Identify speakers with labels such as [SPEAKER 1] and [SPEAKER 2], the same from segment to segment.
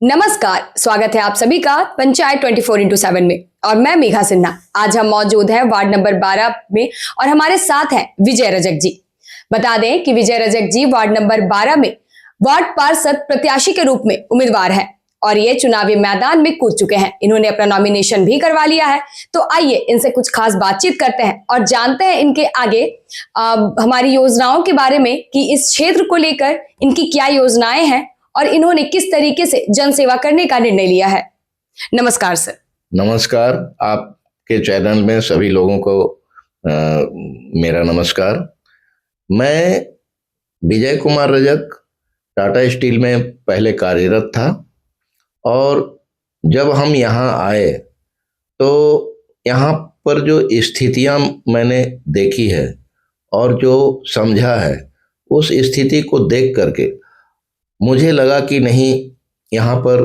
[SPEAKER 1] नमस्कार, स्वागत है आप सभी का पंचायत 24x7 में। और मैं मेघा सिन्हा। आज हम मौजूद हैं वार्ड नंबर 12 में और हमारे साथ हैं विजय रजक जी। बता दें कि विजय रजक जी वार्ड नंबर 12 में वार्ड पार्षद प्रत्याशी के रूप में उम्मीदवार हैं और ये चुनावी मैदान में कूद चुके हैं। इन्होंने अपना नॉमिनेशन भी करवा लिया है। तो आइए इनसे कुछ खास बातचीत करते हैं और जानते हैं इनके आगे हमारी योजनाओं के बारे में कि इस क्षेत्र को लेकर इनकी क्या योजनाएं हैं और इन्होंने किस तरीके से जन सेवा करने का निर्णय लिया है। नमस्कार सर।
[SPEAKER 2] नमस्कार, आपके चैनल में सभी लोगों को मेरा नमस्कार। मैं विजय कुमार रजक टाटा स्टील में पहले कार्यरत था और जब हम यहाँ आए तो यहाँ पर जो स्थितियाँ मैंने देखी है और जो समझा है, उस स्थिति को देख करके मुझे लगा कि नहीं, यहाँ पर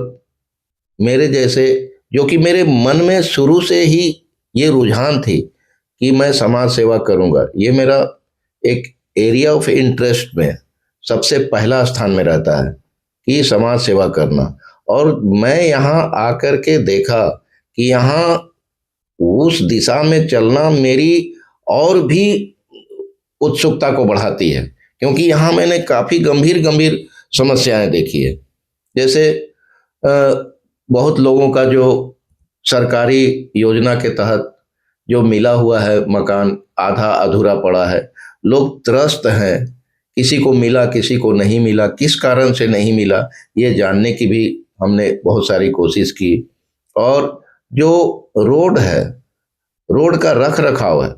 [SPEAKER 2] मेरे जैसे, जो कि मेरे मन में शुरू से ही ये रुझान थी कि मैं समाज सेवा करूँगा, ये मेरा एक एरिया ऑफ इंटरेस्ट में सबसे पहला स्थान में रहता है कि समाज सेवा करना। और मैं यहाँ आकर के देखा कि यहाँ उस दिशा में चलना मेरी और भी उत्सुकता को बढ़ाती है, क्योंकि यहाँ मैंने काफ़ी गंभीर समस्याएं देखी है। जैसे बहुत लोगों का जो सरकारी योजना के तहत जो मिला हुआ है मकान, आधा अधूरा पड़ा है, लोग त्रस्त हैं, किसी को मिला किसी को नहीं मिला, किस कारण से नहीं मिला ये जानने की भी हमने बहुत सारी कोशिश की। और जो रोड है, रोड का रख रखाव है,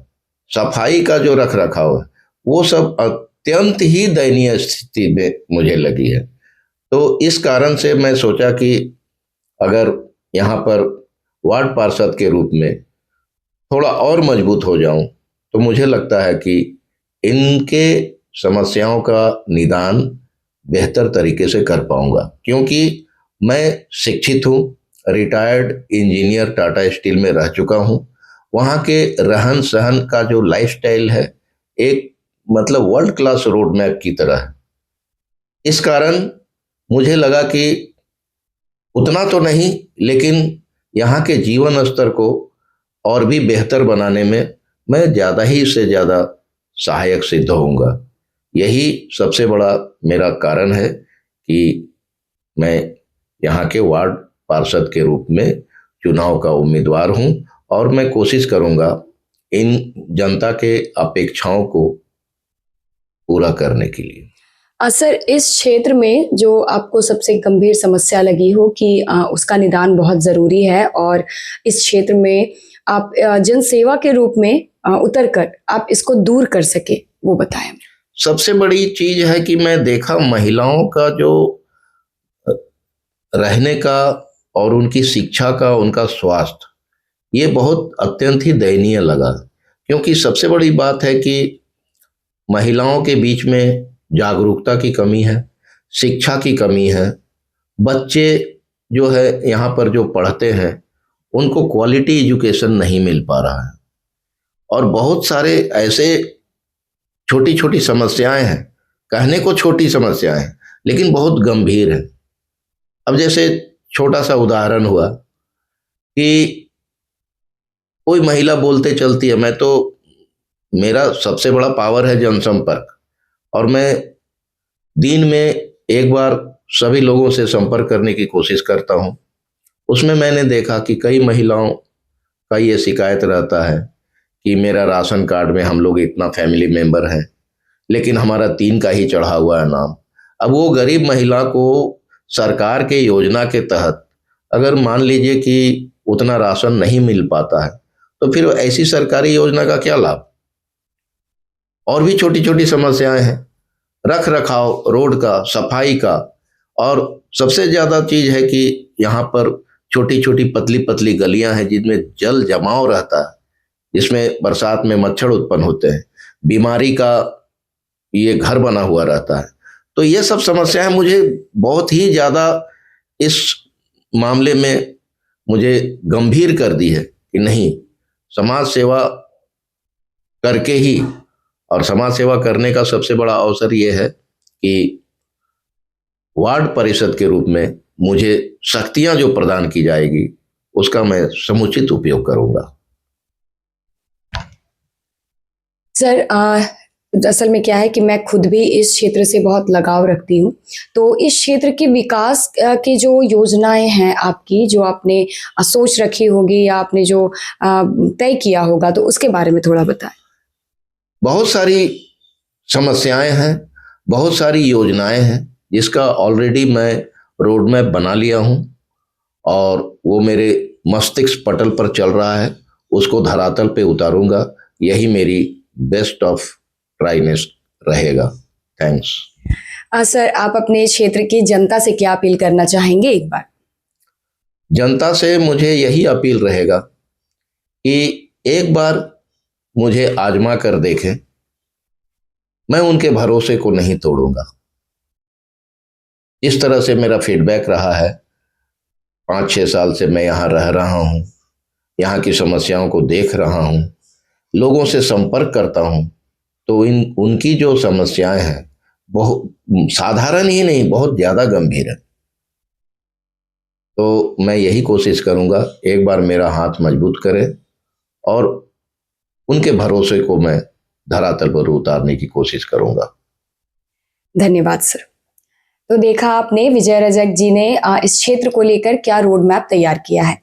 [SPEAKER 2] सफाई का जो रख रखाव है, वो सब अत्यंत ही दयनीय स्थिति में मुझे लगी है। तो इस कारण से मैं सोचा कि अगर यहाँ पर वार्ड पार्षद के रूप में थोड़ा और मजबूत हो जाऊं तो मुझे लगता है कि इनके समस्याओं का निदान बेहतर तरीके से कर पाऊंगा, क्योंकि मैं शिक्षित हूँ, रिटायर्ड इंजीनियर टाटा स्टील में रह चुका हूँ। वहाँ के रहन सहन का जो लाइफस्टाइल है, एक मतलब वर्ल्ड क्लास रोड मैप की तरह है। इस कारण मुझे लगा कि उतना तो नहीं, लेकिन यहाँ के जीवन स्तर को और भी बेहतर बनाने में मैं ज़्यादा ही से ज़्यादा सहायक सिद्ध होऊंगा। यही सबसे बड़ा मेरा कारण है कि मैं यहाँ के वार्ड पार्षद के रूप में चुनाव का उम्मीदवार हूँ और मैं कोशिश करूँगा इन जनता के अपेक्षाओं को पूरा करने के लिए।
[SPEAKER 1] सर, इस क्षेत्र में जो आपको सबसे गंभीर समस्या लगी हो कि उसका निदान बहुत ज़रूरी है और इस क्षेत्र में आप जन सेवा के रूप में उतरकर आप इसको दूर कर सके, वो बताएं।
[SPEAKER 2] सबसे बड़ी चीज है कि मैं देखा महिलाओं का जो रहने का और उनकी शिक्षा का, उनका स्वास्थ्य, ये बहुत अत्यंत ही दयनीय लगा। क्योंकि सबसे बड़ी बात है कि महिलाओं के बीच में जागरूकता की कमी है, शिक्षा की कमी है। बच्चे जो है यहाँ पर जो पढ़ते हैं उनको क्वालिटी एजुकेशन नहीं मिल पा रहा है और बहुत सारे ऐसे छोटी छोटी समस्याएं हैं, कहने को छोटी समस्याएं हैं लेकिन बहुत गंभीर है। अब जैसे छोटा सा उदाहरण हुआ कि कोई महिला बोलते चलती है, मैं तो, मेरा सबसे बड़ा पावर है जनसंपर्क और मैं दिन में एक बार सभी लोगों से संपर्क करने की कोशिश करता हूं। उसमें मैंने देखा कि कई महिलाओं का ये शिकायत रहता है कि मेरा राशन कार्ड में हम लोग इतना फैमिली मेंबर हैं लेकिन हमारा 3 का ही चढ़ा हुआ है नाम। अब वो गरीब महिला को सरकार के योजना के तहत अगर मान लीजिए कि उतना राशन नहीं मिल पाता है तो फिर ऐसी सरकारी योजना का क्या लाभ। और भी छोटी छोटी समस्याएं हैं, रख रखाव रोड का, सफाई का, और सबसे ज़्यादा चीज़ है कि यहाँ पर छोटी छोटी पतली पतली गलियां हैं जिनमें जल जमाव रहता है, जिसमें बरसात में मच्छर उत्पन्न होते हैं, बीमारी का ये घर बना हुआ रहता है। तो ये सब समस्याएं मुझे बहुत ही ज़्यादा इस मामले में मुझे गंभीर कर दी है कि नहीं, समाज सेवा करके ही, और समाज सेवा करने का सबसे बड़ा अवसर ये है कि वार्ड परिषद के रूप में मुझे शक्तियां जो प्रदान की जाएगी उसका मैं समुचित उपयोग करूंगा।
[SPEAKER 1] सर असल में क्या है कि मैं खुद भी इस क्षेत्र से बहुत लगाव रखती हूँ। तो इस क्षेत्र के विकास की जो योजनाएं हैं आपकी, जो आपने सोच रखी होगी या आपने जो तय किया होगा, तो उसके बारे में थोड़ा बताएं।
[SPEAKER 2] बहुत सारी समस्याएं हैं, बहुत सारी योजनाएं हैं जिसका ऑलरेडी मैं रोड मैप बना लिया हूं और वो मेरे मस्तिष्क पटल पर चल रहा है, उसको धरातल पे उतारूंगा। यही मेरी बेस्ट ऑफ ट्राइनेस रहेगा। थैंक्स।
[SPEAKER 1] सर, आप अपने क्षेत्र की जनता से क्या अपील करना चाहेंगे एक बार?
[SPEAKER 2] जनता से मुझे यही अपील रहेगा कि एक बार मुझे आजमा कर देखें। मैं उनके भरोसे को नहीं तोड़ूंगा। इस तरह से मेरा फीडबैक रहा है। 5-6 साल से मैं यहाँ रह रहा हूँ, यहाँ की समस्याओं को देख रहा हूँ, लोगों से संपर्क करता हूँ, तो उनकी जो समस्याएं हैं बहुत साधारण ही नहीं, बहुत ज़्यादा गंभीर है। तो मैं यही कोशिश करूँगा एक बार मेरा हाथ मजबूत करें और उनके भरोसे को मैं धरातल पर उतारने की कोशिश करूँगा।
[SPEAKER 1] धन्यवाद सर। तो देखा आपने विजय रजक जी ने इस क्षेत्र को लेकर क्या रोड मैप तैयार किया है।